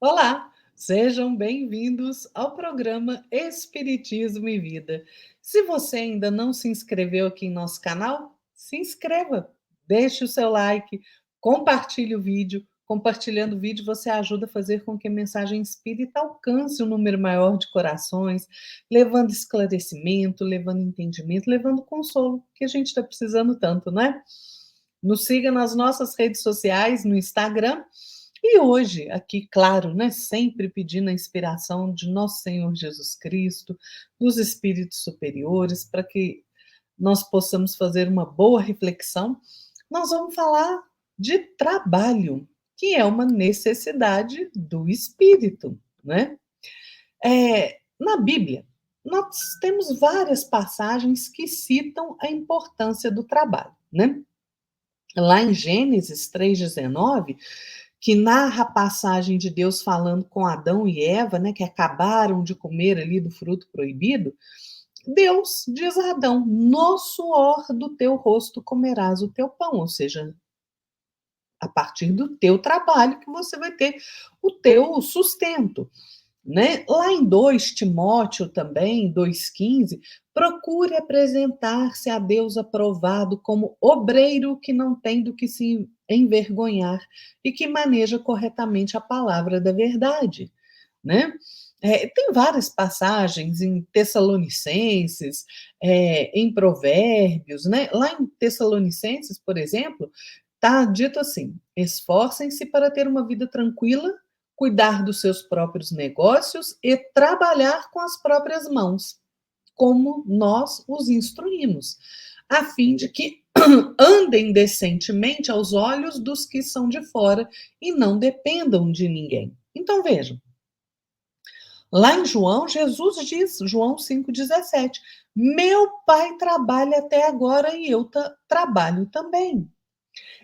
Olá, sejam bem-vindos ao programa Espiritismo e Vida. Se você ainda não se inscreveu aqui em nosso canal, se inscreva, deixe o seu like, compartilhe o vídeo. Compartilhando o vídeo, você ajuda a fazer com que a mensagem espírita alcance um número maior de corações, levando esclarecimento, levando entendimento, levando consolo, que a gente está precisando tanto, não é? Nos siga nas nossas redes sociais, no Instagram. E hoje, aqui, claro, né, sempre pedindo a inspiração de nosso Senhor Jesus Cristo, dos espíritos superiores, para que nós possamos fazer uma boa reflexão, nós vamos falar de trabalho, que é uma necessidade do espírito, né? Na Bíblia, nós temos várias passagens que citam a importância do trabalho, né? Lá em Gênesis 3,19, que narra a passagem de Deus falando com Adão e Eva, né, que acabaram de comer ali do fruto proibido, Deus diz a Adão: no suor do teu rosto comerás o teu pão, ou seja, a partir do teu trabalho que você vai ter o teu sustento. Né? Lá em 2 Timóteo também, 2,15, procure apresentar-se a Deus aprovado como obreiro que não tem do que se envergonhar e que maneja corretamente a palavra da verdade, né? Tem várias passagens em Tessalonicenses, em Provérbios, né? Lá em Tessalonicenses, por exemplo, está dito assim: esforcem-se para ter uma vida tranquila, cuidar dos seus próprios negócios e trabalhar com as próprias mãos, como nós os instruímos, a fim de que andem decentemente aos olhos dos que são de fora e não dependam de ninguém. Então vejam, lá em João, Jesus diz, João 5,17, meu pai trabalha até agora e eu trabalho também.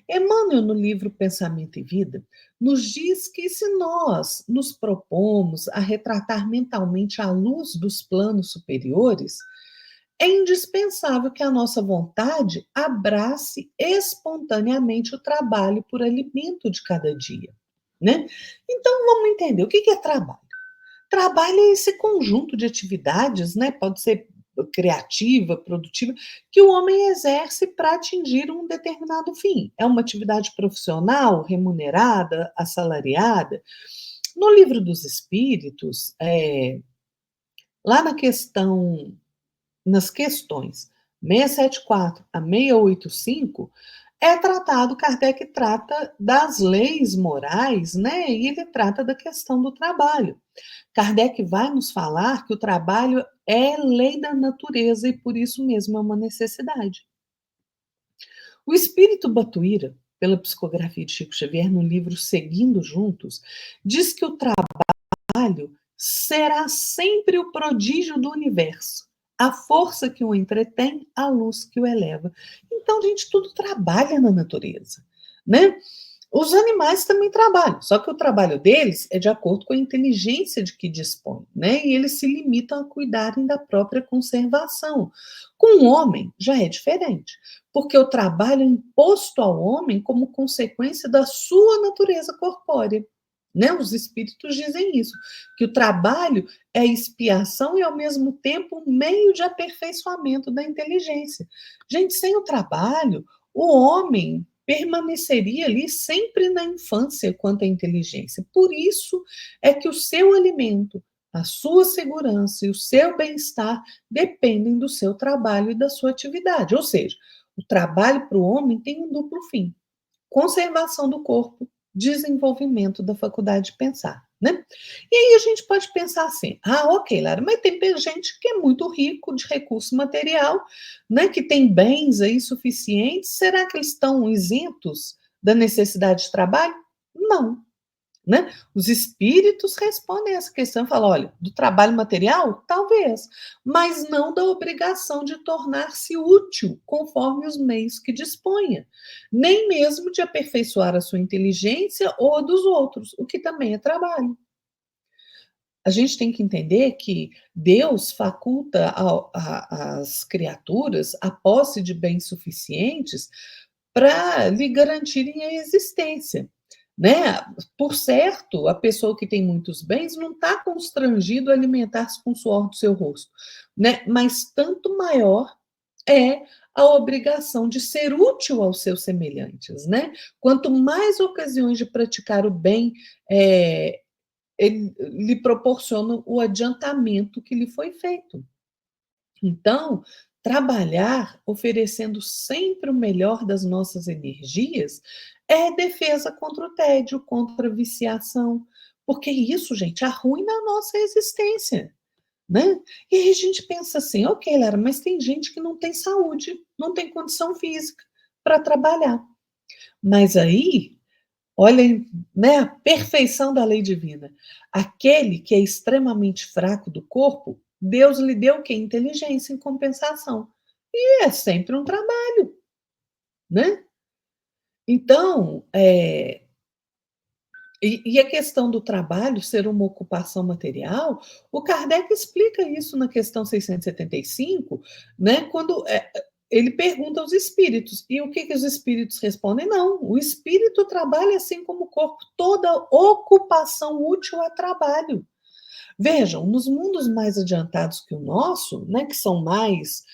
Emmanuel, no livro Pensamento e Vida, nos diz que se nós nos propomos a retratar mentalmente a luz dos planos superiores, é indispensável que a nossa vontade abrace espontaneamente o trabalho por alimento de cada dia, né? Então vamos entender o que é trabalho. Trabalho é esse conjunto de atividades, né? Pode ser criativa, produtiva, que o homem exerce para atingir um determinado fim. É uma atividade profissional, remunerada, assalariada. No Livro dos Espíritos, lá nas questões 674 a 685, Kardec trata das leis morais, né? E ele trata da questão do trabalho. Kardec vai nos falar que o trabalho é lei da natureza e por isso mesmo é uma necessidade. O espírito Batuíra, pela psicografia de Chico Xavier, no livro Seguindo Juntos, diz que o trabalho será sempre o prodígio do universo, a força que o entretém, a luz que o eleva. Então, gente, tudo trabalha na natureza, né? Os animais também trabalham, só que o trabalho deles é de acordo com a inteligência de que dispõem, né? E eles se limitam a cuidarem da própria conservação. Com o homem já é diferente, porque o trabalho é imposto ao homem como consequência da sua natureza corpórea. Né? Os espíritos dizem isso, que o trabalho é expiação e, ao mesmo tempo, um meio de aperfeiçoamento da inteligência. Gente, sem o trabalho, o homem permaneceria ali sempre na infância quanto à inteligência. Por isso é que o seu alimento, a sua segurança e o seu bem-estar dependem do seu trabalho e da sua atividade. Ou seja, o trabalho para o homem tem um duplo fim: conservação do corpo, desenvolvimento da faculdade de pensar, né? E aí a gente pode pensar assim: ah, ok, Lara, mas tem gente que é muito rico de recurso material, né, que tem bens aí suficientes, será que eles estão isentos da necessidade de trabalho? Não. Né? Os espíritos respondem a essa questão e falam: olha, do trabalho material? Talvez, mas não da obrigação de tornar-se útil conforme os meios que disponha, nem mesmo de aperfeiçoar a sua inteligência ou a dos outros, o que também é trabalho. A gente tem que entender que Deus faculta às criaturas a posse de bens suficientes para lhe garantirem a existência. né? Por certo, a pessoa que tem muitos bens não está constrangido a alimentar-se com o suor do seu rosto, né? Mas tanto maior é a obrigação de ser útil aos seus semelhantes, né? Quanto mais ocasiões de praticar o bem, ele lhe proporciona o adiantamento que lhe foi feito. Então, trabalhar oferecendo sempre o melhor das nossas energias é defesa contra o tédio, contra a viciação, porque isso, gente, arruina a nossa existência, né? E aí a gente pensa assim, ok, Lara, mas tem gente que não tem saúde, não tem condição física para trabalhar. Mas aí, olhem, né, a perfeição da lei divina. Aquele que é extremamente fraco do corpo, Deus lhe deu o quê? Inteligência em compensação. E é sempre um trabalho, né? Então, e a questão do trabalho ser uma ocupação material, o Kardec explica isso na questão 675, né? Quando ele pergunta aos espíritos, e o que os espíritos respondem? Não, o espírito trabalha assim como o corpo, toda ocupação útil é trabalho. Vejam, nos mundos mais adiantados que o nosso, né, que são mais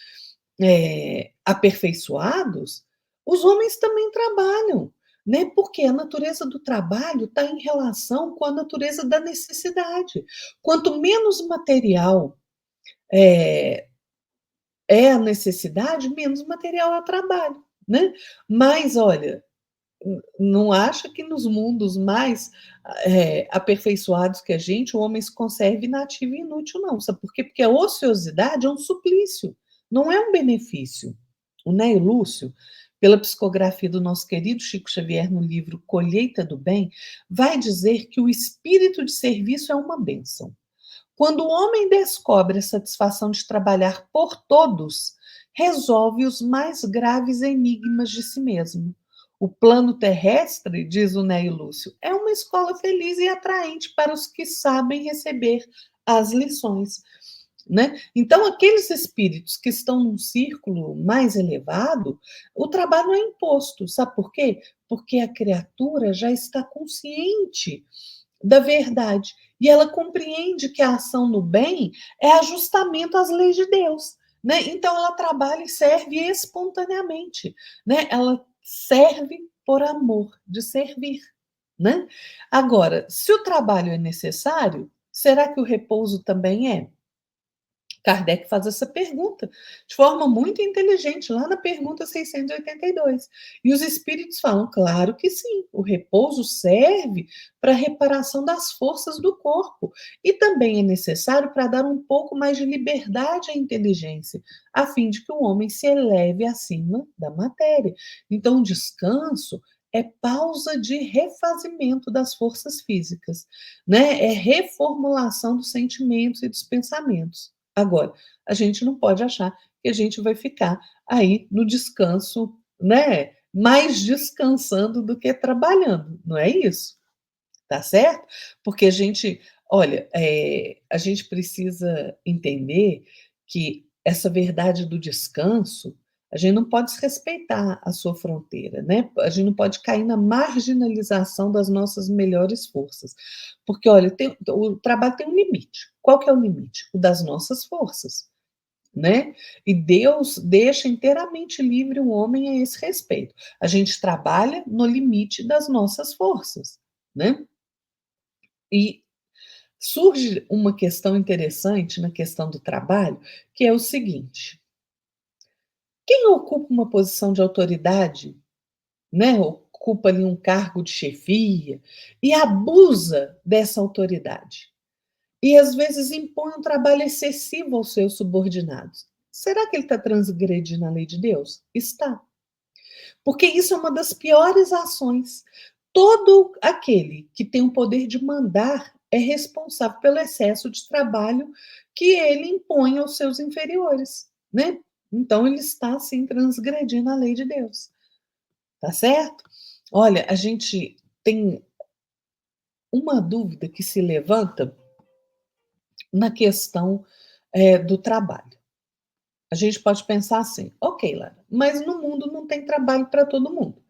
aperfeiçoados, os homens também trabalham, né? Porque a natureza do trabalho está em relação com a natureza da necessidade. Quanto menos material é, é a necessidade, menos material é o trabalho, né? Mas olha, não acha que nos mundos mais aperfeiçoados que a gente, o homem se conserve inativo e inútil, não. Sabe por quê? Porque a ociosidade é um suplício, não é um benefício. O Ney Lúcio, pela psicografia do nosso querido Chico Xavier no livro Colheita do Bem, vai dizer que o espírito de serviço é uma bênção. Quando o homem descobre a satisfação de trabalhar por todos, resolve os mais graves enigmas de si mesmo. O plano terrestre, diz o Ney Lúcio, é uma escola feliz e atraente para os que sabem receber as lições. Né? Então, aqueles espíritos que estão num círculo mais elevado, o trabalho é imposto. Sabe por quê? Porque a criatura já está consciente da verdade. E ela compreende que a ação no bem é ajustamento às leis de Deus. Né? Então, ela trabalha e serve espontaneamente. Né? Ela serve por amor de servir. Né? Agora, se o trabalho é necessário, será que o repouso também é? Kardec faz essa pergunta de forma muito inteligente, lá na pergunta 682. E os espíritos falam, claro que sim, o repouso serve para a reparação das forças do corpo e também é necessário para dar um pouco mais de liberdade à inteligência, a fim de que o homem se eleve acima da matéria. Então, o descanso é pausa de refazimento das forças físicas, né? É reformulação dos sentimentos e dos pensamentos. Agora, a gente não pode achar que a gente vai ficar aí no descanso, né? Mais descansando do que trabalhando, não é isso? Tá certo? Porque a gente, olha, a gente precisa entender que essa verdade do descanso, a gente não pode desrespeitar a sua fronteira, né? A gente não pode cair na marginalização das nossas melhores forças. Porque, olha, o trabalho tem um limite. Qual que é o limite? O das nossas forças, né? E Deus deixa inteiramente livre o homem a esse respeito. A gente trabalha no limite das nossas forças, né? E surge uma questão interessante na questão do trabalho, que é o seguinte: quem ocupa uma posição de autoridade, né, ocupa ali um cargo de chefia e abusa dessa autoridade, e às vezes impõe um trabalho excessivo aos seus subordinados, será que ele está transgredindo a lei de Deus? Está. Porque isso é uma das piores ações. Todo aquele que tem o poder de mandar é responsável pelo excesso de trabalho que ele impõe aos seus inferiores, né? Então ele está sim transgredindo a lei de Deus, tá certo? Olha, a gente tem uma dúvida que se levanta na questão do trabalho. A gente pode pensar assim, ok, Lara, mas no mundo não tem trabalho para todo mundo.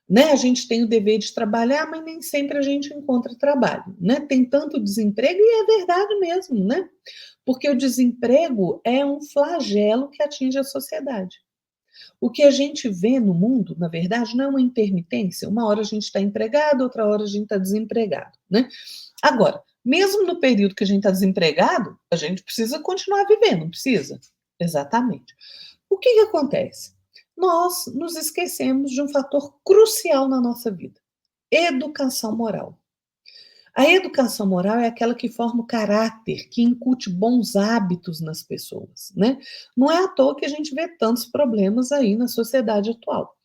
né? A gente tem o dever de trabalhar, mas nem sempre a gente encontra trabalho, né? Tem tanto desemprego e é verdade mesmo, né? Porque o desemprego é um flagelo que atinge a sociedade. O que a gente vê no mundo, na verdade, não é uma intermitência. Uma hora a gente está empregado, outra hora a gente está desempregado, né? Agora, mesmo no período que a gente está desempregado, a gente precisa continuar vivendo, não precisa? Exatamente. O que acontece? Nós nos esquecemos de um fator crucial na nossa vida: educação moral. A educação moral é aquela que forma o caráter, que incute bons hábitos nas pessoas, né? Não é à toa que a gente vê tantos problemas aí na sociedade atual.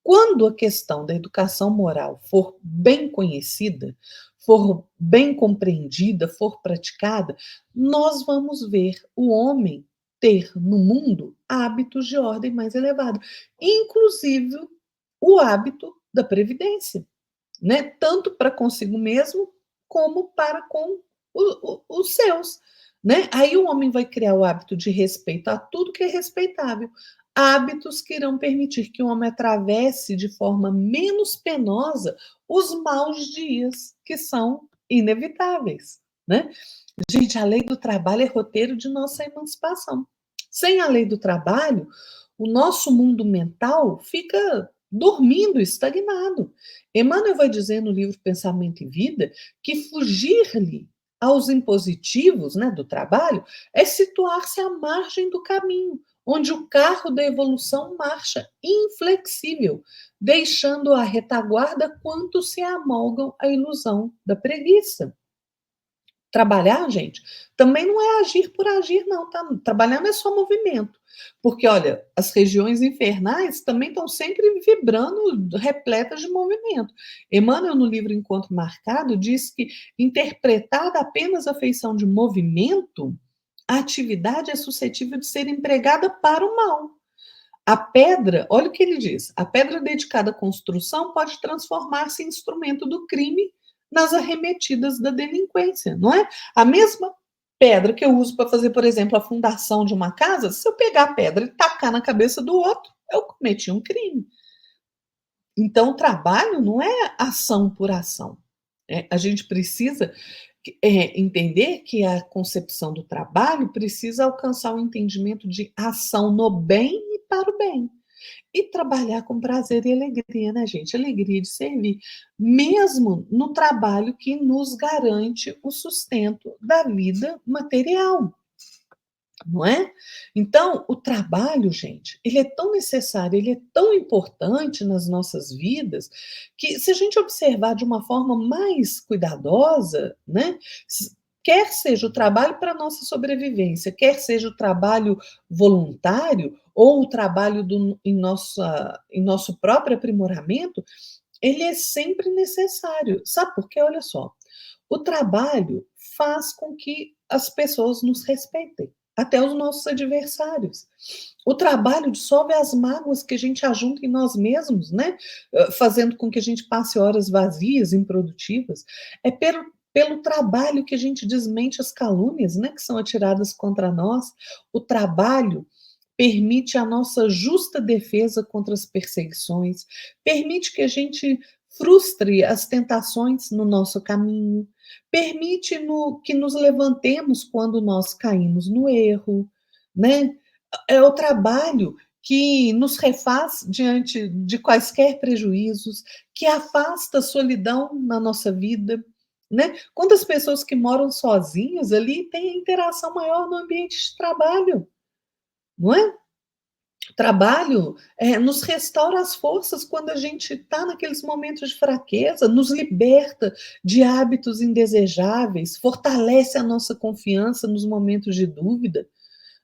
Quando a questão da educação moral for bem conhecida, for bem compreendida, for praticada, nós vamos ver o homem ter no mundo hábitos de ordem mais elevada, inclusive o hábito da previdência, né? Tanto para consigo mesmo como para com os seus, né? Aí o homem vai criar o hábito de respeito a tudo que é respeitável, hábitos que irão permitir que o homem atravesse de forma menos penosa os maus dias que são inevitáveis, né? Gente, a lei do trabalho é roteiro de nossa emancipação. Sem a lei do trabalho, o nosso mundo mental fica dormindo, estagnado. Emmanuel vai dizer no livro Pensamento e Vida que fugir-lhe aos impositivos, né, do trabalho é situar-se à margem do caminho, onde o carro da evolução marcha inflexível, deixando a retaguarda quanto se amolgam à ilusão da preguiça. Trabalhar, gente, também não é agir por agir, não, tá? Trabalhar não é só movimento. Porque, olha, as regiões infernais também estão sempre vibrando, repletas de movimento. Emmanuel, no livro Encontro Marcado, diz que, interpretada apenas a feição de movimento, a atividade é suscetível de ser empregada para o mal. A pedra, olha o que ele diz: a pedra dedicada à construção pode transformar-se em instrumento do crime nas arremetidas da delinquência, não é? A mesma pedra que eu uso para fazer, por exemplo, a fundação de uma casa, se eu pegar a pedra e tacar na cabeça do outro, eu cometi um crime. Então, o trabalho não é ação por ação. A gente precisa entender que a concepção do trabalho precisa alcançar o entendimento de ação no bem e para o bem. E trabalhar com prazer e alegria, né, gente? Alegria de servir, mesmo no trabalho que nos garante o sustento da vida material, não é? Então, o trabalho, gente, ele é tão necessário, ele é tão importante nas nossas vidas, que se a gente observar de uma forma mais cuidadosa, né? Quer seja o trabalho para a nossa sobrevivência, quer seja o trabalho voluntário ou o trabalho em nosso próprio aprimoramento, ele é sempre necessário. Sabe por quê? Olha só, o trabalho faz com que as pessoas nos respeitem, até os nossos adversários. O trabalho dissolve as mágoas que a gente ajunta em nós mesmos, né? Fazendo com que a gente passe horas vazias, improdutivas. É pelo trabalho que a gente desmente as calúnias, né, que são atiradas contra nós. O trabalho permite a nossa justa defesa contra as perseguições, permite que a gente frustre as tentações no nosso caminho, permite que nos levantemos quando nós caímos no erro, né? É o trabalho que nos refaz diante de quaisquer prejuízos, que afasta a solidão na nossa vida, né? Quantas pessoas que moram sozinhas ali têm interação maior no ambiente de trabalho, não é? O trabalho nos restaura as forças quando a gente está naqueles momentos de fraqueza, nos liberta de hábitos indesejáveis, fortalece a nossa confiança nos momentos de dúvida,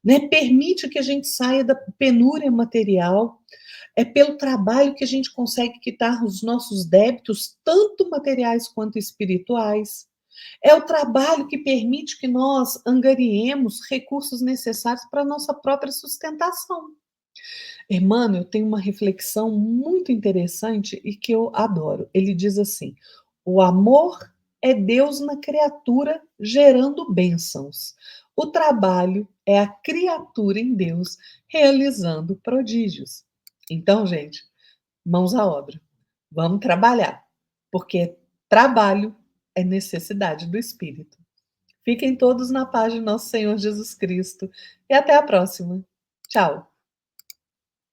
né? Permite que a gente saia da penúria material. É pelo trabalho que a gente consegue quitar os nossos débitos, tanto materiais quanto espirituais. É o trabalho que permite que nós angariemos recursos necessários para a nossa própria sustentação. Emmanuel tem uma reflexão muito interessante e que eu adoro. Ele diz assim: o amor é Deus na criatura gerando bênçãos. O trabalho é a criatura em Deus realizando prodígios. Então, gente, mãos à obra. Vamos trabalhar, porque trabalho é necessidade do espírito. Fiquem todos na paz de nosso Senhor Jesus Cristo e até a próxima. Tchau.